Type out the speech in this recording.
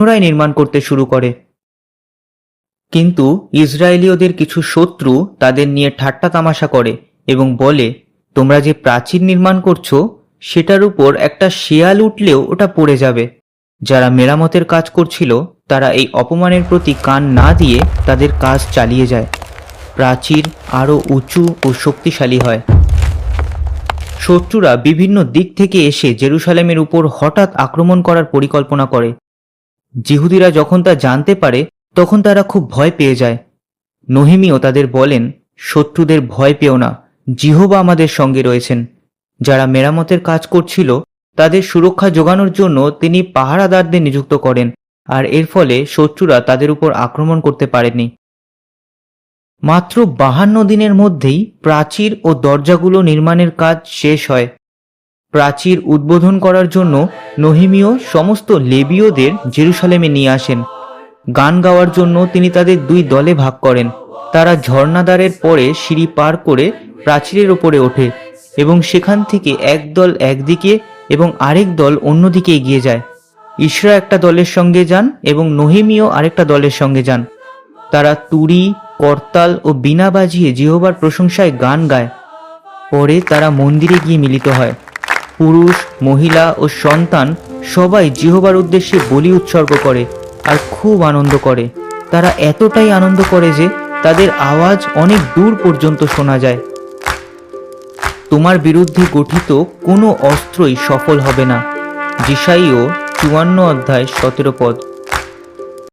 পুনরায় নির্মাণ করতে শুরু করে। কিন্তু ইসরায়েলীয়দের কিছু শত্রু তাদের নিয়ে ঠাট্টা তামাশা করে এবং বলে, তোমরা যে প্রাচীর নির্মাণ করছো সেটার উপর একটা শেয়াল উঠলেও ওটা পড়ে যাবে। যারা মেরামতের কাজ করছিল তারা এই অপমানের প্রতি কান না দিয়ে তাদের কাজ চালিয়ে যায়। প্রাচীর আরও উঁচু ও শক্তিশালী হয়। শত্রুরা বিভিন্ন দিক থেকে এসে জেরুসালেমের উপর হঠাৎ আক্রমণ করার পরিকল্পনা করে। যিহুদিরা যখন তা জানতে পারে তখন তারা খুব ভয় পেয়ে যায়। নহিমিও তাদের বলেন, শত্রুদের ভয় পেও না, জিহোবা আমাদের সঙ্গে রয়েছেন। যারা মেরামতের কাজ করছিল তাদের সুরক্ষা যোগানোর জন্য তিনি পাহারাদারদের নিযুক্ত করেন, আর এর ফলে শত্রুরা তাদের উপর আক্রমণ করতে পারেনি। মাত্র 52 দিনের মধ্যেই প্রাচীর ও দরজাগুলো নির্মাণের কাজ শেষ হয়। প্রাচীর উদ্বোধন করার জন্য নহিমিও সমস্ত লেবীয়দের জেরুসালেমে নিয়ে আসেন। গান গাওয়ার জন্য তিনি তাদের 2 দলে ভাগ করেন। তারা ঝর্ণাদ্বারের পরে সিঁড়ি পার করে প্রাচীরের ওপরে ওঠে এবং সেখান থেকে এক দল একদিকে এবং আরেক দল অন্যদিকে এগিয়ে যায়। ইশরা একটা দলের সঙ্গে যান এবং নহিমিও আরেকটা দলের সঙ্গে যান। তারা তুড়ি, করতাল ও বীণা বাজিয়ে জিহোবার প্রশংসায় গান গায়। পরে তারা মন্দিরে গিয়ে মিলিত হয়। পুরুষ, মহিলা ও সন্তান সবাই জিহোবার উদ্দেশ্যে বলি উৎসর্গ করে আর খুব আনন্দ করে। তারা এতটাই আনন্দ করে যে তাদের আওয়াজ অনেক দূর পর্যন্ত শোনা যায়। তোমার বিরুদ্ধে গঠিত কোনো অস্ত্রই সফল হবে না। যিশাইয় 54 অধ্যায় 17 পদ।